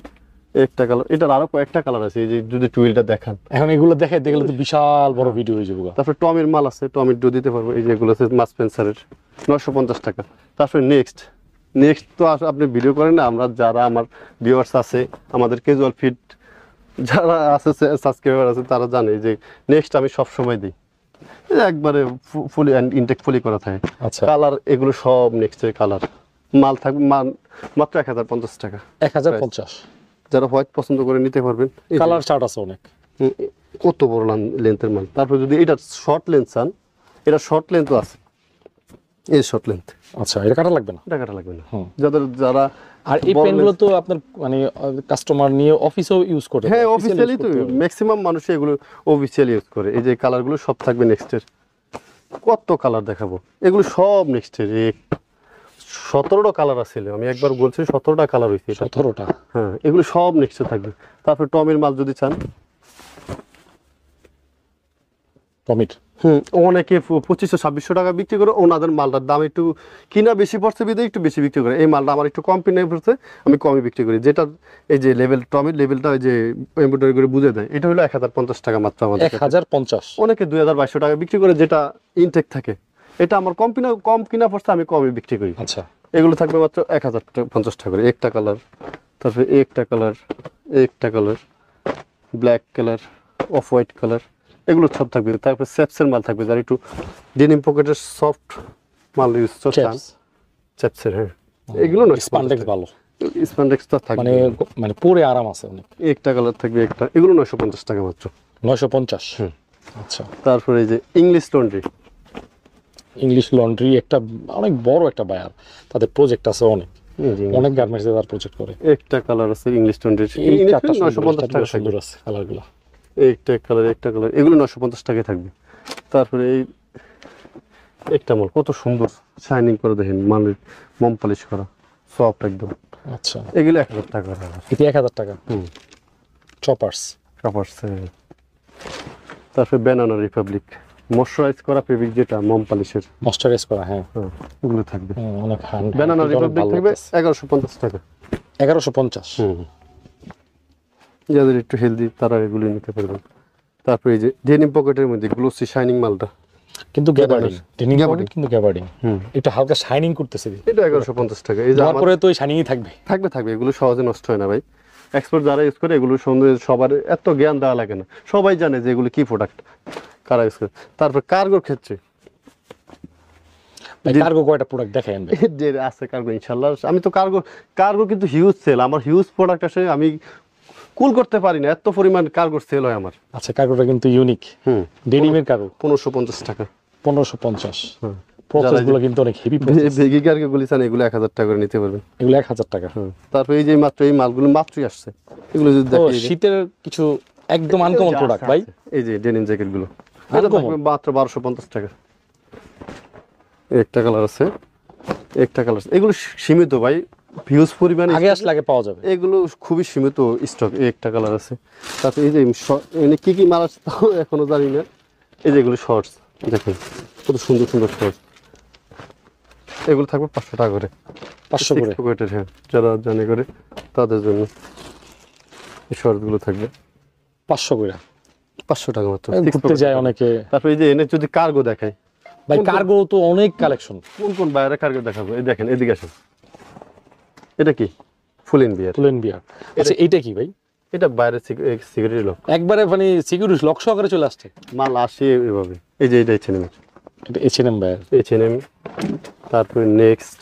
একটা কালার, এটার আরো কয়েকটা কালার আছে। এই যে যদি টুইলটা দেখান, এখন এগুলো দেখে দেখলে তো বিশাল বড় ভিডিও হয়ে যাবে। তারপরে টমির মাল আছে, টমির ডো দিতে পারবো। এই যে এগুলো আছে মাসপেন্সারের 950 টাকা। তারপরে নেক্সট তো আপনি ভিডিও করেন না, আমরা যারা আমার ভিউয়ার্স আছে, আমাদের ক্যাজুয়াল ফিট যারা আছে সাবস্ক্রাইবার আছে, তারা জানে যে নেক্সট আমি সব সময় দিই, একবারে ফুলি ইনটেক ফুলি করা থাকে। আচ্ছা, কালার এগুলো সব নেক্সটের কালার মাল থাকবে মাত্র 1050 টাকা। 1050। যারা হোয়াইট পছন্দ করে নিতে পারবেন। কালার চার্ট আছে অনেক। কত বড় লেন্থের মাল। তারপর যদি এটা শর্ট লেন্থ চান, এটা শর্ট লেন্থও আছে, এই শর্ট লেন্থ। আচ্ছা, এটা কাটা লাগবে না? এটা কাটা লাগবে না। যারা আর এই পেনগুলো তো আপনার মানে কাস্টমার নিয়ে অফিসেও ইউজ করে। হ্যাঁ, অফিসিয়ালি তো ম্যাক্সিমাম মানুষ এগুলো অফিসিয়ালি ইউজ করে। এই যে কালারগুলো সব থাকবে নেক্সটের। কত কালার দেখাবো, এগুলো সব নেক্সটের। 17টা কালার আছে, আমি একবার বলছি 17টা কালার হয়েছে। 17টা? হ্যাঁ, এগুলো সব নেক্সটের থাকবে। তারপর টমির মাল যদি চান, টমির অনেকে 2500-2600 টাকা বিক্রি করে। ওনাদের মালটার দাম একটু কিনা বেশি পড়ছে, বিদে একটু বেশি বিক্রি করে। এই মালটা আমার একটু কম কিনে পড়ছে, আমি কমই বিক্রি করি। যেটা এই যে লেভেল, টমির লেভেলটা ওই যে এমব্রয়ডারি করে বুঝে দেয়, এটা হলো 1050 টাকা মাত্র আমাদের। 1050? অনেকে 2200 টাকা বিক্রি করে, যেটা ইনটেক থাকে। এটা আমার কম কিনা পড়ছে, আমি কমই বিক্রি করি। আচ্ছা, এগুলো থাকবে মাত্র 1050 টাকা করে। একটা কালার, তারপরে একটা কালার, একটা colour, black colour, off white colour, এগুলো সব থাকবে। তারপরে সেপসের মাল থাকবে, যারা একটু ডেনিম পকেটের সফট মাল ইউজ চান, সেপসের। হ্যাঁ, এগুলো না স্প্যান্ডেক্স ভালো, স্প্যান্ডেক্স তো থাকবে, মানে পরে আরাম আছে অনেক। একটা কালার থাকবে, একটা। এগুলো 950 টাকা মাত্র। 950? আচ্ছা। তারপরে এই যে ইংলিশ লন্ড্রি। ইংলিশ লন্ড্রি একটা অনেক বড় একটা বায়ার, তাদের প্রজেক্ট আছে অনেক গার্মেন্টসে তার প্রজেক্ট করে। একটা কালার আছে ইংলিশ লন্ড্রি, 950 টাকা সুন্দর আছে কালারগুলো। একটা কালার, একটা কালার, এগুলো 950 টাকায় থাকবে। তারপরে এই একটা মাল কত সুন্দর শাইনিং করে, দেখেন মালের মম পলিশ করা, সফট একদম। আচ্ছা, এগুলো 1000 টাকা। এটা 1000 টাকা? চপার্স। তারপরে ব্যানানা রিপাবলিক ময়শ্চারাইজ করা ফেব্রিক, যেটা মম পলিশের ময়শ্চারাইজ করা। হ্যাঁ, এগুলো থাকবে অনেক। ব্যানানা রিপাবলিক থাকবে 1150 টাকা। 1150? যাদের একটু হেলদি তারা এগুলো নিতে পারবেন। তারপরে এই যে ডেনিম পকেটের মধ্যে গ্লোসি শাইনিং মালটা, কিন্তু গ্যাবার্ডিং, ডেনিম পকেট কিন্তু গ্যাবার্ডিং, এটা হালকা শাইনিং করতেছে। এটা 1150 টাকা। এই যে তারপরে তো শাইনিংই থাকবে। এগুলো সহজে নষ্ট হয় না ভাই। এক্সপার্ট যারা ইউজ করে, এগুলো সুন্দর, সবার এত জ্ঞান দেওয়া লাগে না, সবাই জানে যে এগুলো কি প্রোডাক্ট, কারা ইউজ করে। তারপর কার্গোর ক্ষেত্রে কার্গো কয়টা প্রোডাক্ট দেখাই যে আছে কার্গো, ইনশাআল্লাহ। আমি তো কার্গো কিন্তু হিউজ সেল, আমার হিউজ প্রোডাক্ট আসে, আমি কুল করতে পারি না, এত পরিমাণ কার্গোর সেল হয় আমার। আচ্ছা, কার্গোটা কিন্তু ইউনিক। ডেনিমের কার্গো 1550 টাকা। 1550? প্রসেসগুলো কিন্তু অনেক হেভি প্রসেস। বেগি কার্গো গুলি চান, এগুলো 1000 টাকা করে নিতে পারবেন। এগুলো 1000 টাকা? তারপর এই যে মাত্র এই মালগুলো মাত্রই আসছে, এগুলো যদি দেখেন শীতের কিছু একদম আনকমন প্রোডাক্ট ভাই। এই যে ডেনিম জ্যাকেট গুলো, এটা থাকবে মাত্র 1250 টাকা। একটা কালার আছে, একটা কালার। এগুলো সীমিত ভাই, হিউজ পরিমাণে আগে আসলে আগে পাওয়া যাবে। এগুলো খুবই সীমিত স্টক। একটা কালার আছে। তারপর এই যে এখানে কি কি মাল আছে তাও এখনো জানি না। এই যে এগুলো শর্টস, দেখেন কত সুন্দর সুন্দর শর্টস। এগুলো থাকবে 500 টাকা করে। 500 করে? পকেটের, হ্যাঁ, যারা জানে করে তাদের জন্য এই শর্টসগুলো থাকবে 500 করে। 500 টাকা মাত্র। ঘুরতে যায় অনেকে। তারপর এই যে এনে যদি কার্গো দেখায় ভাই, কার্গো তো অনেক কালেকশন। কোন বাইরে কার্গো দেখাবো? এই দেখেন, এদিকে আসেন। এটা কি? ফুলেন বিয়ার। আচ্ছা, এইটা কি ভাই? এটা বাইরে সিকিউরিটি লক, একবারে মানে সিকিউরিটি লক সহকারে চলে আসছে মাল আসে এভাবে। এই যে এটা H&M, এটা H&M ভাই, H&M। তারপরে নেক্সট,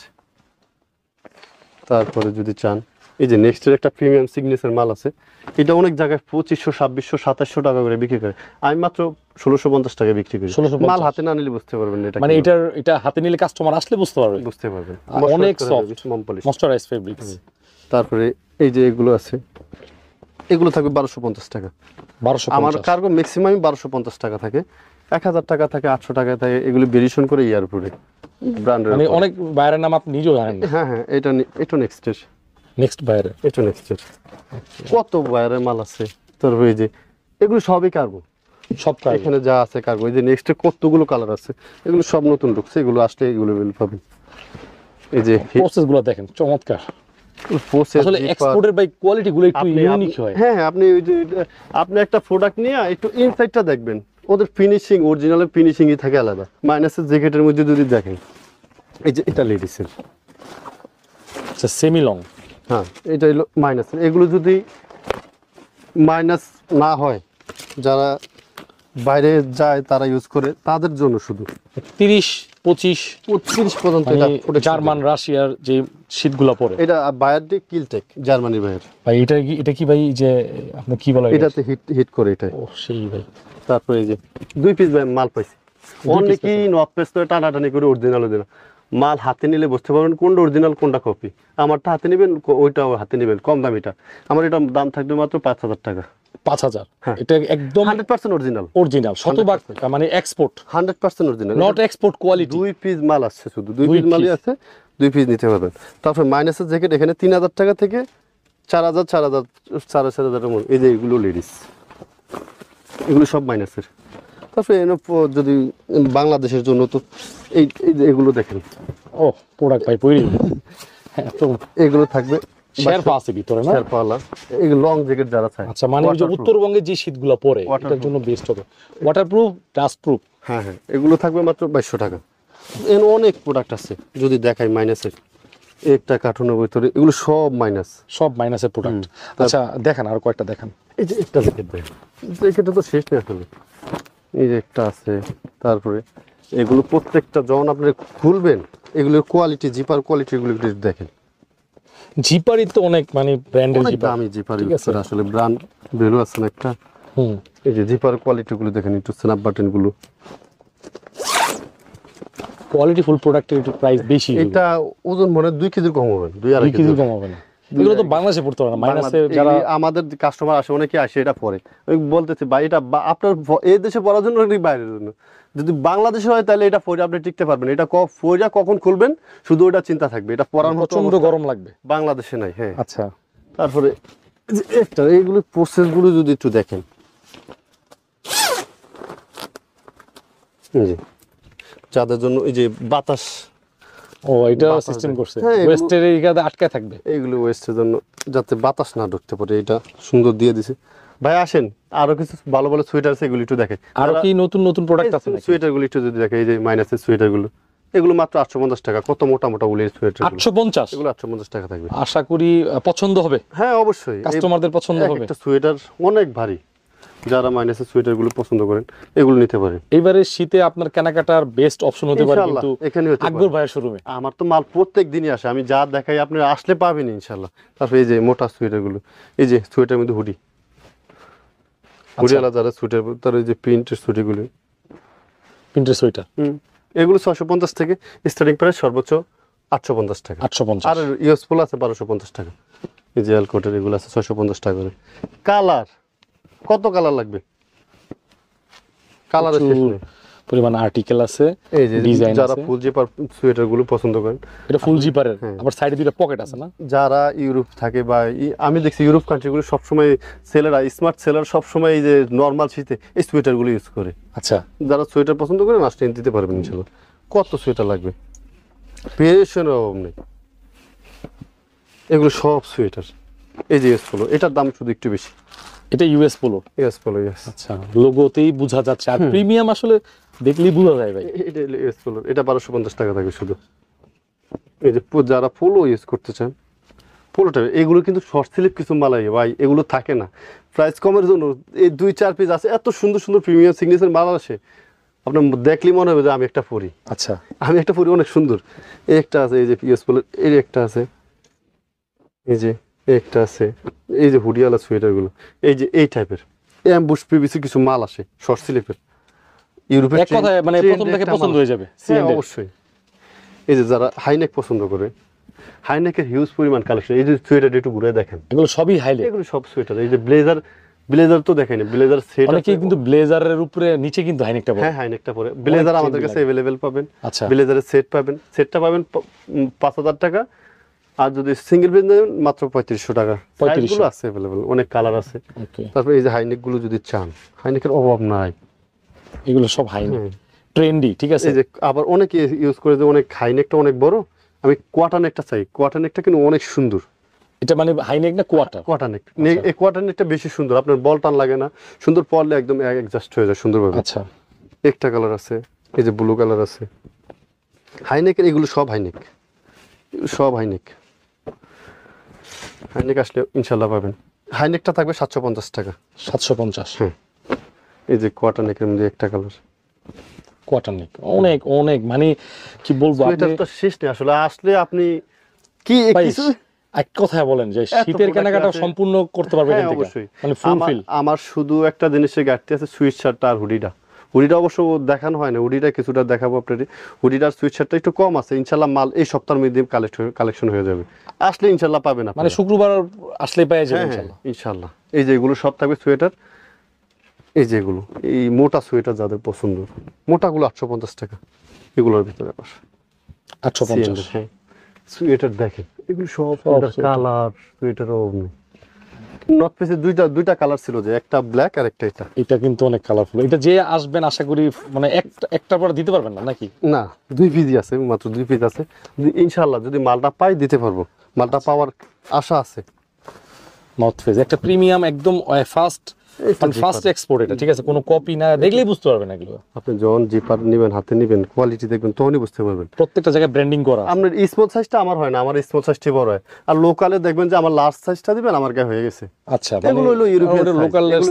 তারপরে যদি চান এই যে নেক্সটের একটা প্রিমিয়াম সিগনেচার মাল আছে, এটা অনেক জায়গায় 2500, 2600, 2700 টাকা করে বিক্রি করে, আমি মাত্র 1650 টাকা বিক্রি করি। মাল হাতে না নিলে বুঝতে পারবেন না এটা মানে এটা হাতে নিলে কাস্টমার আসলে বুঝতে পারবেন। অনেক সফট ময়শ্চারাইজ ফেব্রিক্স। তারপরে এই যে এগুলো আছে, এগুলো থাকবে 1250 টাকা। 1250? আমার কার্গো ম্যাক্সিমাম 1250 টাকা থাকে, 1000 টাকা থাকে, 800 টাকা থাকে, এগুলো ভেরিয়েশন করে এয়ারপোর্টে ব্র্যান্ডের। মানে অনেক বাইরের নাম আপনি নিজেও জানেন? হ্যাঁ, এটা নেক্সট বাইরে, এটা নেক্সটের। কত বাইরের মাল আছে। তারপরে এই যে এগুলো সবই কার্গো, সব কার্গো। এখানে যা আছে কার্গো। এই যে নেক্সটে কতগুলো কালার আছে, এগুলো সব নতুন ঢুকছে, এগুলো আসলে এগুলো পাবেন। এই যে প্রসেসগুলো দেখেন, চমৎকার। আসলে এক্সপোর্টের বাই কোয়ালিটি গুলো একটু ইউনিক হয়। হ্যাঁ, আপনি একটা প্রোডাক্ট নিয়ে একটু ইনসাইডটা দেখবেন, ওদের ফিনিশিং, অরিজিনালের ফিনিশিংই থাকে আলাদা। মাইনাসের জ্যাকেটের মধ্যে যদি দেখেন, এই যে এটা লেডিসের, আচ্ছা, সেমি লং। হ্যাঁ, এটা হলো মাইনাসের। এগুলো যদি মাইনাস না হয়, যারা বাইরে যায় তারা ইউজ করে, তাদের জন্য শুধু 25 30 পর্যন্ত মানে এটা protection জার্মান দেবে। রাশিয়ার যে শীতগুলো পরে এটা বায়ার ডি কিলটেক জার্মানি ভাইয়ের। ভাই এটা কি ভাই যে আপনি কি বলেন এটাতে হিট হিট করে এটা। ও সেই ভাই তারপরে এই যে 2 পিস মাল পাইছি। piece অনেকেই নক পেস করে টানাটানি করে অরিজিনাল মাল হাতে নিলে বুঝতে পারবেন কোনটা অরিজিনাল কোনটা কপি। আমারটা হাতে নেবেন, ওইটাও হাতে নেবেন, কম দামিটা। আমার এটা দাম থাকবে মাত্র 5000 টাকা। 5000 হ্যাঁ। এটা একদম 100% অরিজিনাল। অরিজিনাল শতভাগ মানে export 100% original. Not export quality 2 piece মাল আছে, শুধু 2 দুই পিস মালই piece। আছে, 2 পিস নিতে পারবেন। তারপর মাইনাসের জ্যাকেট এখানে 3000 টাকা থেকে 4000 4000 4500 টাকার মধ্যে। এই যে এগুলো লেডিস, এগুলো সব মাইনাসের। তারপরে যদি বাংলাদেশের জন্য তো এই এই যে এগুলো দেখেন, ও প্রোডাক্ট ভাই পরি হ্যাঁ তো এগুলো থাকবে শেরপা আছে ভিতরে না শেরপাওয়ালা। এগুলো লং জ্যাকেট যারা চায়। আচ্ছা মানে ওই যে Waterproof। উত্তরবঙ্গে যে শীতগুলো পরে Waterproof। এটার জন্য বেস্ট হবে ওয়াটারপ্রুফ ডাস্ট প্রুফ হ্যাঁ হ্যাঁ, এগুলো থাকবে মাত্র 2200 টাকা। এর অনেক প্রোডাক্ট আছে যদি দেখাই মাইনাসের, একটা কার্টুনের ভিতরে এগুলো সব মাইনাস। সব মাইনাসের প্রোডাক্ট আচ্ছা দেখেন আর কয়েকটা দেখান এই যে একটা জ্যাকেট দেয়, জ্যাকেটটা তো শেষ নেই আসলে। এই যে একটা আছে, তারপরে এগুলো প্রত্যেকটা যখন আপনি খুলবেন এগুলোর কোয়ালিটি, জিপার কোয়ালিটি এগুলো একটু দেখেন। জিপারই তো অনেক মানে ব্র্যান্ডের অনেক জিপার দামি জিপার ঠিক ইউজ আছে। করে, আসলে ব্র্যান্ড ভ্যালু আছে না একটা। হুম এই যে জিপার কোয়ালিটি গুলো দেখেন, একটু স্ন্যাপ বাটন গুলো। কোয়ালিটি ফুল প্রোডাক্টের একটু প্রাইস বেশি এটা ওজন মনে হয় 2 কেজির কম হবে, 2-2.5 কেজি কেজি কম হবে না এগুলো তো বাংলাদেশে পড়তে পারে না মাইনাসে যারা আমাদের কাস্টমার আসে, অনেকে আসে এটা পরে, আমি বলতেছি ভাই এটা আপনার এই দেশে পড়ার জন্য নাকি বাইরের জন্য? যদি বাংলাদেশে হয় তাহলে এটা পরে আপনি টিকতে পারবেন। এটা পরে কখন খুলবেন শুধু ওটা চিন্তা থাকবে। এটা পরার মতো প্রচন্ড অবস্থা গরম লাগবে বাংলাদেশে নাই। হ্যাঁ, আচ্ছা তারপরে এই যে একটা এইগুলো প্রসেস গুলো যদি একটু দেখেন, এই যে যাদের জন্য এই যে বাতাস, ও এটা বাতাস সিস্টেম দেয়। করছে হ্যাঁ, এগুলো- ওয়েস্টের এইখানে আটকে থাকবে এইগুলো ওয়েস্টের জন্য যাতে বাতাস না ঢুকতে পারে, এটা সুন্দর দিয়ে দিছে। ভাই আসেন, আরো কিছু ভালো ভালো সোয়েটার আছে, এগুলো একটু দেখে। আরো কি নতুন নতুন প্রোডাক্ট আছে নাকি সোয়েটার গুলো একটু যদি দেখে, এই যে মাইনাসের সোয়েটার গুলো, এগুলো মাত্র 850 টাকা। কত মোটা মোটা উলের সোয়েটার, 850 এগুলো 850 টাকা থাকবে। আশা করি পছন্দ হবে হ্যাঁ অবশ্যই, কাস্টমারদের পছন্দ হবে একটা সোয়েটার অনেক ভারী, যারা মাইনাসের সোয়েটার গুলো পছন্দ করেন এগুলো নিতে পারেন। এইবারে শীতে আপনার কেনাকাটার বেস্ট অপশন হতে পারে ইনশাআল্লাহ, কিন্তু এখানে হতে আকবর পারে। ভাইয়ের শোরুমে আমার তো মাল প্রত্যেক দিনই আসে, আমি যা দেখাই আপনি আসলে পাবেন ইনশাল্লাহ। তারপরে এই যে মোটা সোয়েটার গুলো, এই যে সোয়েটার মধ্যে হুডি, হুডিওয়ালা যারা সোয়েটার, তার এই যে প্রিন্টের সোয়েটারগুলো, প্রিন্টের সোয়েটার এগুলো 650 থেকে স্টার্টিং প্রাইস, সর্বোচ্চ 850 টাকা। 850 আর ইউএসফুল আছে 1250 টাকা। এই যে অ্যালকোটের এগুলো আছে 650 টাকা করে। কালার, কত কালার লাগবে, কালারের শেষ নেই। পরিমাণ আর্টিকেল আছে এই যে ডিজাইন যারা আছে ফুল জিপার সোয়েটার গুলো পছন্দ করেন, এটা ফুল জিপারের হ্যাঁ। আবার সাইডে দুটো পকেট আছে না যারা ইউরোপ থাকে বা আমি দেখছি ইউরোপ কান্ট্রিগুলো সবসময় সেলাররা, স্মার্ট সেলার সবসময় এই যে নর্মাল শীতে এই সোয়েটারগুলো ইউজ করে। আচ্ছা যারা সোয়েটার পছন্দ করেন আসতে দিতে পারবেন ইনশাল্লাহ। কত সোয়েটার লাগবে, পেশেন্টের অভাব নেই। এগুলো সব সোয়েটার। এই যে ইউএস পোলো, এটার দাম শুধু একটু বেশি। এটা US polo US polo, yes. আচ্ছা লোগোতেই বোঝা যাচ্ছে আর প্রিমিয়াম আসলে দেখলেই বোঝা যায় ভাই এটা ইউএস পোলো, এটা 1250 টাকা থাকবে শুধু। এই যে যারা পোলো ইউজ করতে চান, পোলোটা এগুলো কিন্তু শর্ট স্লিভ কিছু মালাই ভাই, এগুলো থাকে না প্রাইস কমের জন্য। এই 2-4 পিস আছে, এত সুন্দর সুন্দর প্রিমিয়াম সিগনেচার মাল আসে, আপনার দেখলেই মনে হবে যে আমি একটা পরি, আচ্ছা আমি একটা পরি, অনেক সুন্দর। এই একটা আছে, এই যে ইউএস পোলো, এই একটা আছে, এই যে একটা আছে, এই যে হুডিওয়ালা সোয়েটারগুলো, এই যে এই টাইপের অ্যাম্বুশ পিভিসি কিছু মাল আসে শর্ট স্লিভের, ইউরোপের এক কথায় মানে প্রথম থেকে পছন্দ হয়ে যাবে হ্যাঁ অবশ্যই। এই যে যারা হাইনেক পছন্দ করে, হাইনেকের হিউজ পরিমাণ কালেকশন। এই যে সোয়েটার একটু ঘুরে দেখেন, এগুলো সবই হাইলে এগুলো সব সোয়েটার। এই যে ব্লেজার, ব্লেজার তো দেখেন, ব্লেজার সেট অনেকে কিন্তু ব্লেজারের উপরে নিচে কিন্তু হাইনেকটা পরে হ্যাঁ হাইনেকটা পরে। ব্লেজার আমাদের কাছে অ্যাভেলেবেল পাবেন। আচ্ছা ব্লেজারের সেট পাবেন, সেটটা পাবেন 5000 টাকা। আর যদি সিঙ্গেল ব্লেজার নেবেন মাত্র 3500 টাকা। 3500 সাইজগুলো আছে অ্যাভেলেবেল, অনেক কালার আছে। ওকে তারপরে এই যে হাইনেক গুলো যদি চান, হাইনেকের অভাব নাই। এগুলো সব হাইনেক ট্রেন্ডি ঠিক আছে এই যে আবার অনেকে ইউজ করে যে অনেক হাইনেকটা অনেক বড়, আমি কোয়ার্টার নেকটা চাই। কোয়ার্টার নেকটা কিন্তু অনেক সুন্দর। এটা মানে হাইনেক না কোয়ার্টার কোয়ার্টার নেক, এই কোয়ার্টার নেকটা বেশি সুন্দর, আপনার বল টান লাগে না, সুন্দর পরলে একদম অ্যাডজাস্ট হয়ে যায় সুন্দরভাবে। আচ্ছা একটা কালার আছে, এই যে ব্লু কালার আছে। হাইনেকের এগুলো সব হাইনেক, সব হাইনেক। হাইনেক আসলে ইনশাল্লাহ পাবেন। হাইনেকটা থাকবে 750 টাকা। 750 এই যে কোয়ার্টার নেকের মধ্যে একটা কালার, কোয়াটারনিক অনেক অনেক মানে কি বলবো সোয়েটার তো শেষ নেই আসলে, আসলে আপনি কি কিছু এক কথায় বলেন যে শীতের কেনাকাটা সম্পূর্ণ করতে পারবে এখান থেকে, অবশ্যই। মানে ফুলফিল। আমার শুধু একটা জিনিসের ঘাটতি আছে, সুইট শার্টটা আর হুডিটা। হুডিটা অবশ্য দেখানো হয় না, হুডিটা কিছুটা দেখাবো আপনাদের। হুডিটার সুইট শার্টটা একটু কম আছে, ইনশাল্লাহ মাল এই সপ্তাহের মধ্যে কালেকশন হয়ে যাবে, আসলে ইনশাল্লাহ পাবেন মানে শুক্রবার আসলে পেয়ে যাবেন ইনশাল্লাহ। ইনশাল্লাহ এই যে এগুলো সব থাকবে সোয়েটার, এই যে এগুলো এই মোটা সোয়েটার যাদের পছন্দ, মোটাগুলো 850 টাকা, এগুলোর ভিতরে আবার 850। হ্যাঁ সোয়েটার দেখেন এগুলো সব কালার সোয়েটার অমনি। নর্থ ফেসে দুইটা কালার ছিল, যে একটা ব্ল্যাক আর একটা এটা। এটা কিন্তু অনেক কালারফুল। এটা যে আসবেন আশা করি মানে একটা পরে দিতে পারবেন না নাকি? না, 2 পিসই আছে, মাত্র 2 পিস আছে। ইনশাআল্লাহ যদি মালটা পাই দিতে পারবো, মালটা পাওয়ার আশা আছে। নর্থ ফেস একটা প্রিমিয়াম একদম ফার্স্ট এক্সপোর্ট, এটা ঠিক আছে, কোনো কপি না, দেখলেই বুঝতে পারবেন এগুলো। আপনি যখন জিপার নেবেন, হাতে নেবেন, কোয়ালিটি দেখবেন, তখনই বুঝতে পারবেন। প্রত্যেকটা জায়গায় ব্র্যান্ডিং করা। আপনার স্মল সাইজটা আমার হয় না, আমার স্মল সাইজটি বড় হয়। আর লোকালে দেখবেন যে আমার লার্জ সাইজটা দিবেন, আমার গায়ে হয়ে গেছে। আচ্ছা, এগুলো হলো ইউরোপিয়ান লোকালের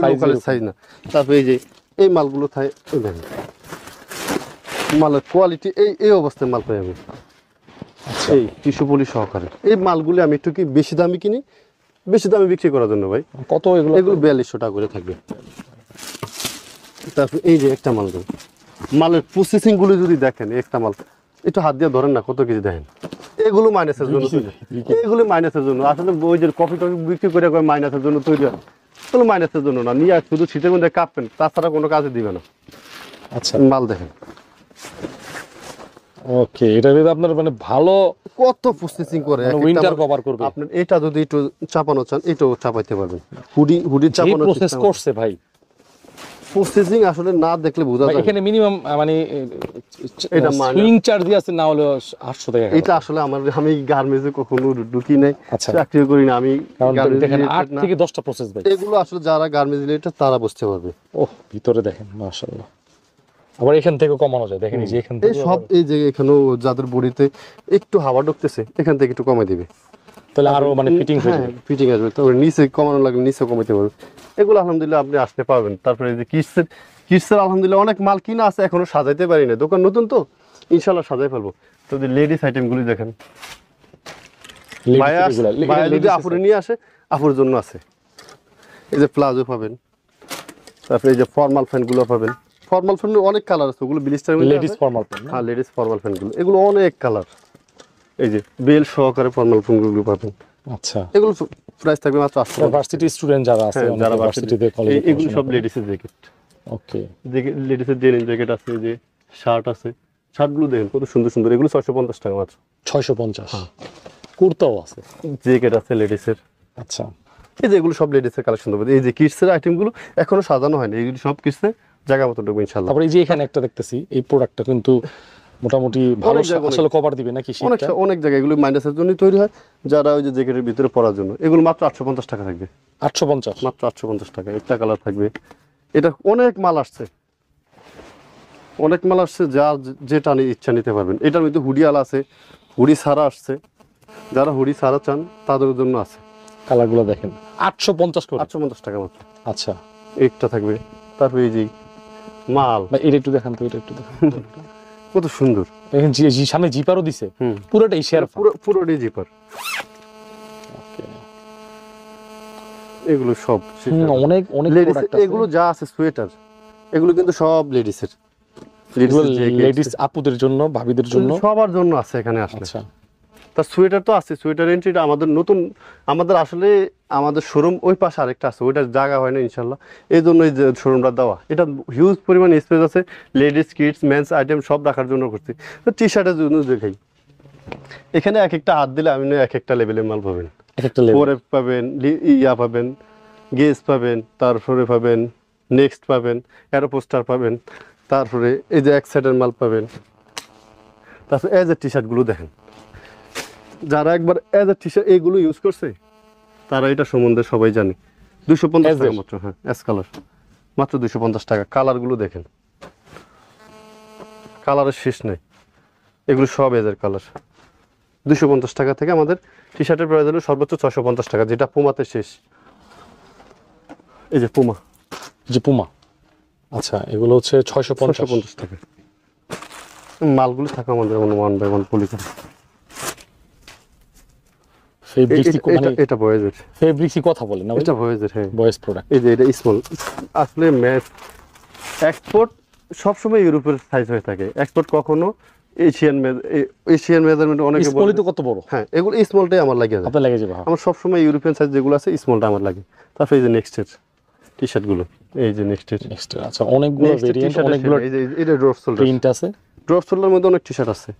সাইজ না। তারপরে এই যে এই মালগুলো থাকে, এই দেখেন মালের কোয়ালিটি এই অবস্থায় মাল পাই আমি, এই টিস্যু পলি সহকারে। এই মালগুলো আমি একটু কি বেশি দামি কিনি, বেশি দামে বিক্রি করার জন্য ভাই। কত এগুলো? 4200 টাকা করে থাকবে। তারপর এই যে একটা মাল, মালের প্রসেসিং গুলো যদি দেখেন, একটা মাল একটু হাত দিয়ে ধরেন না, কত কিছু দেখেন। এগুলো মাইনাসের জন্য, এগুলো মাইনাসের জন্য। আসলে ওই যে কফি টফি বিক্রি করে মাইনাসের জন্য তৈরি হয়, এগুলো মাইনাসের জন্য না। নিয়ে শুধু শীতের মধ্যে কাঁপবেন, তাছাড়া কোনো কাজে দিবে না। আচ্ছা, মাল দেখেন। ওকে, এটা যদি আপনার মানে ভালো কত প্রসেসিং করে উইন্টার কভার করবে। আপনার এটা যদি একটু চাপানো চান, এটাও চাপাইতে পারবেন। হুডি চাপানো প্রসেস করছে ভাই, প্রসেসিং আসলে না দেখলে বোঝা যায়। এখানে মিনিমাম মানে এটা সুইং চার্জ আছে না হলে 800 টাকা। এটা আসলে আমি গার্মেন্টসে কখনো ঢুকি নাই, আচ্ছা, চাকরি করি না আমি। দেখেন 8 থেকে 10টা প্রসেস ভাই। এগুলো আসলে যারা গার্মেন্টস রিলেটেড তারা বুঝতে পারবে। ওহ, ভিতরে দেখেন মাশাআল্লাহ। আবার এখান থেকে কমানো যায়, দেখেন এই যে এখান থেকে এই সব এই যে এখানেও যাদের বডিতে একটু হাওয়া ঢুকতেছে, এখান থেকে একটু কমাই দিবে, তাহলে আরো মানে ফিটিং হয়ে যাবে। ফিটিং আসবে। তারপরে নিচে কমানো লাগলে নিচে কমাইতে পারবে। এগুলো আলহামদুলিল্লাহ আপনি আসতে পারবেন। তারপরে এই যে কিডসের আলহামদুলিল্লাহ অনেক মাল কিনা আছে, এখনো সাজাইতে পারি না, দোকান নতুন তো, ইনশাল্লাহ সাজাই ফেলবো। তো লেডিস আইটেমগুলি দেখেন, ভাইয়া যদি আপুরে নিয়ে আসে, আপুর জন্য আছে। এই যে প্লাজো পাবেন, তারপরে এই যে ফর্মাল প্যান্টগুলো পাবেন। ফর্মাল প্যান্ট অনেক কালার আছে, ওগুলো ব্লিস্টার লেডিস ফর্মাল প্যান্ট। হ্যাঁ, লেডিস ফর্মাল প্যান্টগুলো, এগুলো অনেক কালার। এই যে বেল সহকারে ফর্মাল প্যান্টগুলো পাবেন। আচ্ছা, এগুলো প্রাইস থাকবে মাত্র 800 টাকা। ভার্সিটি স্টুডেন্ট যারা আছে, যারা ভার্সিটিতে কলেজে, এগুলো সব লেডিসের জ্যাকেট। ওকে, লেডিসের ডেনিম জ্যাকেট আছে, এই যে শার্ট আছে, শার্টগুলো দেখেন কত সুন্দর সুন্দর। এগুলো 650 টাকা মাত্র। 650। কুর্তাও আছে, জ্যাকেট আছে লেডিসের। আচ্ছা, এই যে এগুলো সব লেডিসের কালেকশন হবে। এই যে কিডসের আইটেমগুলো এখনো সাজানো হয়নি, এগুলো সব কিডসে জায়গা মতো ঢুকবে ইনশাআল্লাহ। তারপরে এই যে এখানে একটা দেখতেছি, এই প্রোডাক্টটা কিন্তু মোটামুটি ভালো আসলে কভার দিবে নাকি শীতটা? অনেক জায়গায় এগুলো মাইনাসের জন্য তৈরি হয়, যারা ওই যে জ্যাকেটের ভিতরে পরার জন্য। এগুলো মাত্র 850 টাকা থাকবে। 850 মাত্র 850 টাকা। একটা কালার থাকবে। এটা অনেক মাল আসছে, অনেক মাল আসছে, যার যেটা ইচ্ছা নিতে পারবেন। এটার মধ্যে হুডিয়াল আছে, হুডি ছাড়া আসছে, যারা হুডি ছাড়া চান তাদের জন্য আছে। কালারগুলো দেখেন 850 করে। 850 টাকা মাত্র। আচ্ছা, একটা থাকবে। তারপরে এই যে মাল, এটা একটু দেখান তো, এটা একটু দেখান কত সুন্দর। দেখেন সামনে জিপারও দিছে, পুরোটাই শেয়ার, পুরোটাই জিপার। এগুলো সব অনেক অনেক প্রোডাক্ট আছে। এগুলো যা আছে সোয়েটার, এগুলো কিন্তু সব লেডিসের, লেডিস আপুদের জন্য, ভাবিদের জন্য, সবার জন্য আছে এখানে আসলে। আচ্ছা, তা সোয়েটার তো আছে, সোয়েটার এন্ট্রিটা আমাদের নতুন, আমাদের আসলে আমাদের শোরুম ওই পাশে আরেকটা আছে, ওইটার জায়গা হয় না ইনশাল্লাহ, এই জন্য এই যে শোরুমটা দেওয়া। এটা হিউজ পরিমাণ স্পেস আছে, লেডিস কিডস মেন্স আইটেম সব রাখার জন্য করছি। তো টি শার্টের জন্য দেখাই, এখানে এক একটা হাত দিলে আপনি এক একটা লেভেলের মাল পাবেন। পরে পাবেন ইয়া পাবেন, গেজ পাবেন, তারপরে পাবেন নেক্সট পাবেন, অ্যারো পোস্টার পাবেন, তারপরে এই যে এক সাইডের মাল পাবেন। তারপরে এজ এ টি শার্টগুলো দেখেন, যারা একবার এজ এ টি শার্ট এইগুলো ইউজ করছে তারা এটা সম্বন্ধে সবাই জানে। 250 টাকা মাত্র। হ্যাঁ, এস কালার মাত্র 250 টাকা। কালারগুলো দেখেন, কালারের শেষ নেই, এগুলো সব এজের কালার। 250 টাকা থেকে আমাদের টি শার্টের প্রাইস হলো সর্বোচ্চ 650 টাকা, যেটা পুমাতে শেষ। এই যে পুমা, আচ্ছা, এগুলো হচ্ছে 650 টাকা। মালগুলো থাকে আমাদের one by one policy. Fabrics মানে এটা বয়েজের, ফেব্রিক্সই কথা বলে না, এটা বয়েজের, হ্যাঁ বয়েজ প্রোডাক্ট। এই যে এটা স্মল, আসলে ম্যাচ এক্সপোর্ট সবসময় ইউরোপের সাইজ হয়ে থাকে, এক্সপোর্ট কখনো এশিয়ান মেজারমেন্ট অনেকে বলে। স্মলই তো কত বড়। হ্যাঁ, এগুলো স্মলটাই আমার লাগে, আপনার লাগে যাবে। আমার সবসময় ইউরোপিয়ান সাইজ যেগুলো আছে স্মলটা আমার লাগে। তারপরে এই যে নেক্সটের টি শার্ট গুলো, এই যে নেক্সটের, আচ্ছা অনেকগুলো ভেরিয়েন্ট, অনেকগুলো এই যে এটা ড্রপ শোল্ডার প্রিন্ট আছে, ড্রপ শোল্ডারের মধ্যে অনেক টি শার্ট আছে।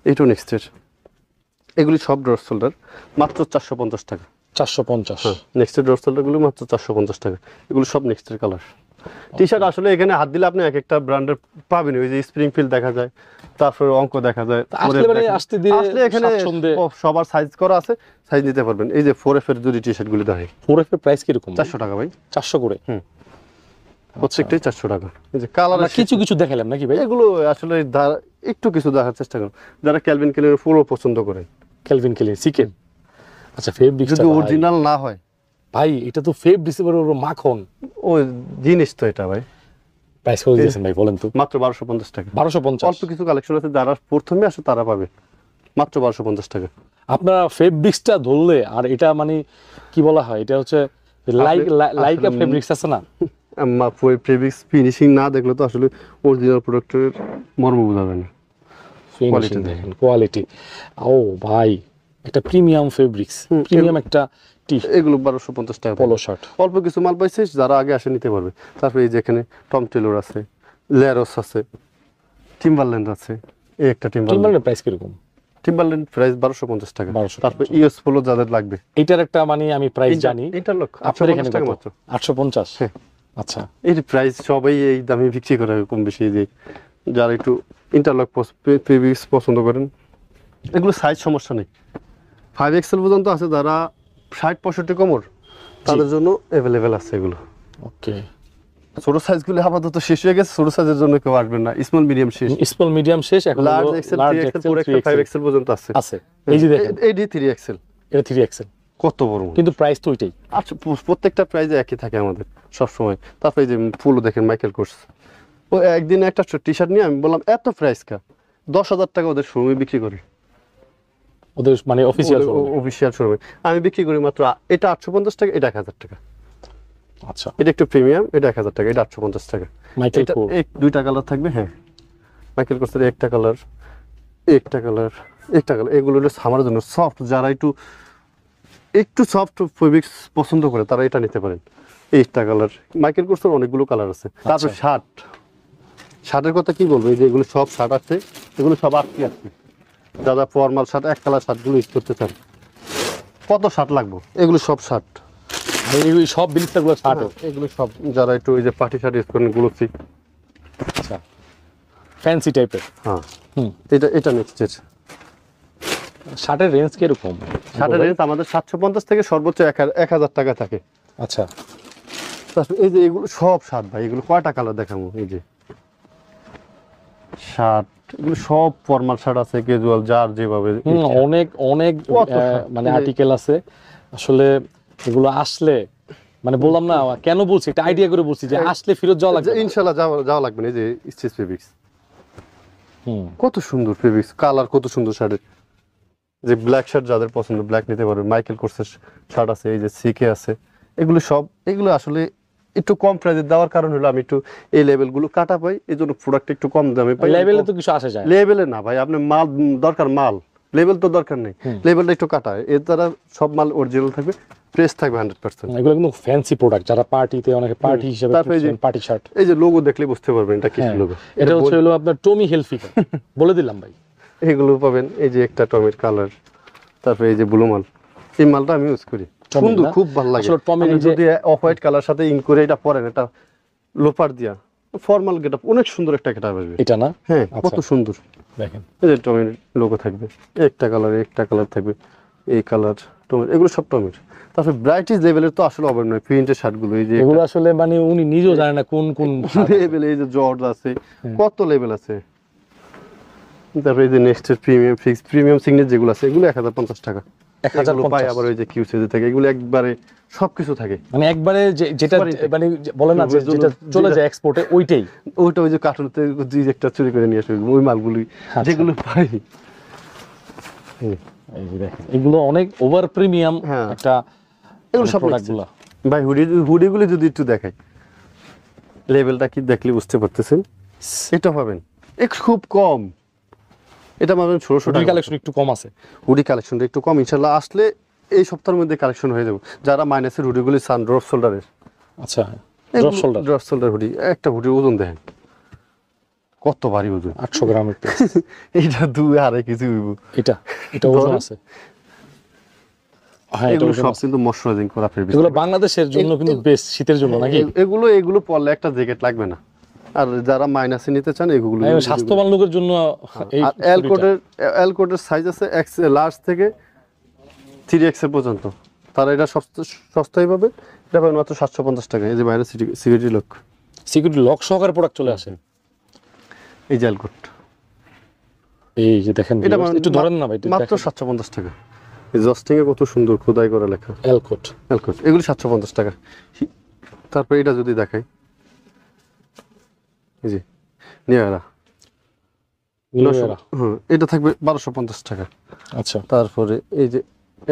এইটাও নেক্সটের, এগুলি সব ড্রপ শোল্ডার, মাত্র 450 টাকা। 450। হ্যাঁ, নেক্সটের ড্রপ শোল্ডার গুলো মাত্র 450 টাকা। এগুলো সব নেক্সটের কালার টি শার্ট। আসলে এখানে হাত দিলে আপনি এক একটা ব্র্যান্ডের পাবেন, ওই যে স্প্রিংফিল্ড দেখা যায়, তারপরে অঙ্ক দেখা যায়। আসলে এখানে সবার সাইজ করা আছে, সাইজ নিতে পারবেন। এই যে 4F এর যদি টি শার্ট গুলো দেখেন, 4F এর প্রাইস কিরকম? 400 টাকা ভাই, 400 করে। প্রত্যেকটাই 400 টাকা। এই যে কালার কিছু কিছু দেখালাম নাকি ভাই? এগুলো আসলে একটু কিছু দেখার চেষ্টা করুন, যারা ক্যালভিন ক্লাইন ফুলও পছন্দ করেন। Calvin ক্লাইন chicken. আচ্ছা ফেব্রিক্স যদি অরিজিনাল না হয় ভাই, এটা তো ফেব্রিক্স এর মাখন ওই জিনিস তো এটা ভাই। প্রাইস কত দিয়েছেন ভাই বলেন তো? মাত্র 1250 টাকা। 1250। অল্প কিছু কালেকশন আছে, যারা প্রথমে আসে তারা পাবে মাত্র 1250 টাকা। আপনারা ফেব্রিক্সটা ধরলে, আর এটা মানে কি বলা হয়, এটা হচ্ছে লাইক আ ফেব্রিক্স আছে না, ফেব্রিক্স ফিনিশিং না দেখলে তো আসলে অরিজিনাল প্রোডাক্টের মর্ম বোঝা যায় না। ফিনিশিং দেখেন, কোয়ালিটি। ও ভাই, একটা প্রিমিয়াম ফেব্রিক্স, প্রিমিয়াম একটা টি। এগুলো 1250 টাকা পোলো শার্ট। অল্প কিছু মাল পাইছে, যারা আগে আসে নিতে পারবে। তারপরে এই যে এখানে টম টেলর আছে, লেরোস আছে, টিম্বারল্যান্ড আছে। এই একটা টিম্বারল্যান্ড প্রাইস কিরকম? টিম্বারল্যান্ড প্রাইস 1250 টাকা। 1250। তারপর ইউএস পোলো যাদের লাগবে, এটার একটা মানে আমি প্রাইস জানি, ইন্টারলক আপনার এখানে টাকা কত? মাত্র 850। হ্যাঁ। আচ্ছা, এই প্রাইস সবাই এই দামে বিক্রি করে কম বেশি। যে যারা একটু ইন্টারলক ফেব্রিক্স পছন্দ করেন, এগুলো সাইজ সমস্যা নেই, 5XL পর্যন্ত আছে। যারা 60-65 কোমর, তাদের জন্য অ্যাভেলেবেল আছে এগুলো। ওকে। ছোট সাইজগুলো আপাতত শেষ হয়ে গেছে, ছোট সাইজের জন্য কেউ আসবেন না। স্মল মিডিয়াম শেষ, স্মল মিডিয়াম শেষ, এখন large Excel, 3XL, 4XL, 5XL পর্যন্ত আছে। আছে। এই যে দেখেন, এই 3XL, এটা 3XL, কত বড়, কিন্তু প্রাইস তো ওইটাই। আচ্ছা, প্রত্যেকটা প্রাইস একই থাকে আমাদের সব সময়। তারপরে এই যে ফুলও দেখেন, মাইকেল কোর্স। ও একদিন একটা টি শার্ট নিয়ে আমি বললাম এত প্রাইস কা, 10,000 টাকা ওদের শোরুমে বিক্রি করে, ওদের মানে অফিসিয়াল শোরুমে আমি বিক্রি করি মাত্র এটা 850 টাকা, এটা 1000 টাকা। আচ্ছা, এটা একটু প্রিমিয়াম, এটা 1000 টাকা, এটা 850 টাকা। মাইকেল এটা কোর্স, দুইটা কালার থাকবে। হ্যাঁ, মাইকেল কোর্সের একটা কালার, একটা কালার, একটা কালার। এগুলো হলো সামার জন্য সফট, যারা একটু সফট ফেব্রিক্স পছন্দ করে তারা এটা নিতে পারেন। এইটা কালার, মাইকেল কোর্সের অনেকগুলো কালার আছে। তারপর শার্টের কথা কি বলবো, এই যে এগুলো সব শার্ট আছে, এগুলো সব আটকে আছে। যারা ফর্মাল শার্ট, এক কালার শার্টগুলো ইউজ করতে চান, কত শার্ট লাগবে, এগুলো সব শার্ট, এই সব বিলিস্টারগুলো শার্ট, এগুলো সব যারা একটু এই যে পার্টি শার্ট ইউজ করেন, গ্লোসি। আচ্ছা, ফ্যান্সি টাইপের। হ্যাঁ, এটা নেক্সট শার্টের রেঞ্জ কিরকম? শার্টের রেঞ্জ আমাদের 750 থেকে সর্বোচ্চ 1000 টাকা থাকে। আচ্ছা, এই যে এগুলো সব শার্ট ভাই, এগুলো কয়টা কালার দেখাবো। এই যে শার্ট, এগুলো সব ফর্মাল শার্ট আছে, ক্যাজুয়াল, যার যেভাবে। অনেক অনেক মানে আর্টিকেল আছে আসলে। এগুলো আসলে মানে বললাম না, কেন বলছি, একটা আইডিয়া করে বলছি যে আসলে ফেরত যাওয়া লাগবে, ইনশাআল্লাহ যাওয়া লাগবে না। এই যে স্টিচ ফেব্রিক্স, কত সুন্দর ফেব্রিক্স, কালার কত সুন্দর শার্টের। যে ব্ল্যাক শার্ট যাদের পছন্দ, ব্ল্যাক নিতে পারবে। মাইকেল কোর্সের শার্ট আছে, এই যে সিকে আছে। এগুলো আসলে একটু কম প্রাইসে দেওয়ার কারণ হলো আমি একটু এই লেভেলগুলো কাটা পাই, এই জন্য প্রোডাক্ট একটু কম দামে পাই। লেভেলে তো কিছু আসে যায়, লেভেলে না ভাই, আপনার মাল দরকার, মাল লেভেল তো দরকার নেই, লেভেলটা একটু কাটা। এর দ্বারা সব মাল অরিজিনাল থাকবে, ফ্রেশ থাকবে 100%। এগুলো কিন্তু ফ্যান্সি প্রোডাক্ট, যারা পার্টিতে, অনেকে পার্টি হিসেবে পার্টি শার্ট। এই যে লোগো দেখলে বুঝতে পারবেন এটা কি লোগো। এটা হলো আপনার টমি হিলফিগার, বলে দিলাম ভাই। এগুলো পাবেন, এই যে একটা টমের কালার, তারপরে এই যে ব্লু মাল। এই মালটা আমি ইউজ করি, সুন্দর, খুব ভালো লাগে। যদি অফ হোয়াইট কালার সাথে ইন করে এটা পরেন, এটা লোপার দিয়া ফর্মাল গেটআপ, অনেক সুন্দর একটা গেটআপ আসবে এটা না। হ্যাঁ, কত সুন্দর দেখেন। এই যে টমের লোগো থাকবে, একটা কালার থাকবে, এই কালার টমের, এগুলো সব টমের। তারপরে ব্রাইটিশ লেভেলের তো আসলে অভাব নয়, প্রিন্টের শার্টগুলো। এই যে এগুলো আসলে মানে উনি নিজেও জানেন না কোন লেভেল। এই যে জর্জ আছে, কত লেভেল আছে। তারপরে এই যে নেক্সট প্রিমিয়াম সিগনেচার যেগুলো আছে, এগুলো 1050 টাকা। এগুলো পাই 1050 আবার ওই যে কিউ সিরিজ থাকে, এগুলো একবারে সবকিছু থাকে। মানে একবারে যেটা মানে বলে না যে যেটা চলে যায় এক্সপোর্টে ওইটাই। ওইটা ওই যে কার্টুনতে যে একটা চুরি করে নিয়ে আসে ওই মালগুলি যেগুলো পাই। এই যে দেখেন এগুলো অনেক ওভার প্রিমিয়াম একটা, এগুলো সব প্রোডাক্টগুলো। ভাই হুডিগুলি যদি একটু দেখাই, লেভেলটা কি দেখলে বুঝতে পারতেছেন, এটা পাবেন খুব কম, এটা পাবেন 1600 টাকা। কালেকশন একটু কম আছে, হুডি কালেকশনটা একটু কম, ইনশাল্লাহ আসলে এই সপ্তাহের মধ্যে কালেকশন হয়ে যাবে। যারা মাইনাসের হুডিগুলি সান ড্রপ শোল্ডারের, আচ্ছা drop shoulder, drop shoulder hoodie, একটা হুডির ওজন দেখেন কত ভারী ওজন, 800 গ্রামের পিস। এটা 2.5 কেজি হইব। এটা ওজন আছে। হ্যাঁ এটা এগুলো ওজন সব আছে। কিন্তু ময়শ্চারাইজিং করা ফেব্রিক। এগুলো বাংলাদেশের জন্য কিন্তু বেস্ট, শীতের জন্য নাকি? এগুলো পরলে একটা জ্যাকেট লাগবে না। আর যারা মাইনাসে নিতে চান এগুলো স্বাস্থ্যবান লোকের জন্য এই এলকোটের সাইজ আছে লার্জ থেকে 3XL পর্যন্ত, তারা এটা সস্তায় পাবে। এটা পাবেন মাত্র 750 টাকা। এই যে বাইরে সিকিউরিটি লক, সিকিউরিটি লক সহকারে প্রোডাক্ট চলে আসে। এই যে এলকোট, এই যে দেখেন একটু ধরেন না ভাই, মাত্র 750 টাকা। এই জস্টিং এ কত সুন্দর খোদাই করা লেখা এলকোট, এগুলো 750 টাকা। তারপর এটা যদি দেখাই, এই যে নিয়ারা, এটা থাকবে 1250 টাকা। আচ্ছা তারপরে এই যে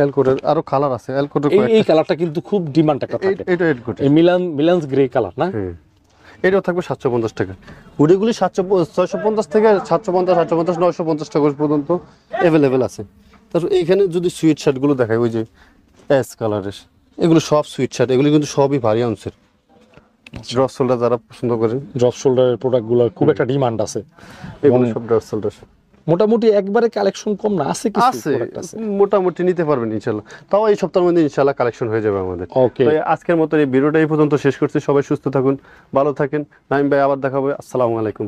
এলকোটের আরো কালার আছে, এলকোটের এই কালারটা কিন্তু খুব ডিমান্ড একটা থাকে, এটা এলকোট, এই মিলান্স গ্রে কালার না? এটাও থাকবে 750 টাকা। হুডিগুলি 650 থেকে 750, 750, 950 টাকা পর্যন্ত অ্যাভেলেবেল আছে। তারপর এইখানে যদি সুইট শার্টগুলো দেখাই, ওই যে অ্যাশ কালারের, এগুলো সব সুইট শার্ট, এগুলো কিন্তু সবই ভারী আনসার। ড্রপ শোল্ডার যারা পছন্দ করেন, ড্রপ শোল্ডারের প্রোডাক্টগুলো খুব একটা ডিমান্ড আছে। এগুলো সব ড্রপ শোল্ডার মোটামুটি একবারে কালেকশন কম না, আছে কিছু প্রোডাক্ট আছে, মোটামুটি নিতে পারবেন ইনশাআল্লাহ। তাও এই সপ্তাহের মধ্যে ইনশাআল্লাহ কালেকশন হয়ে যাবে আমাদের। ওকে, তো আজকের মতো এই ভিডিওটা এই পর্যন্ত শেষ করছি। সবাই সুস্থ থাকুন, ভালো থাকেন। নাইম ভাই আবার দেখা হবে। আসসালামু আলাইকুম।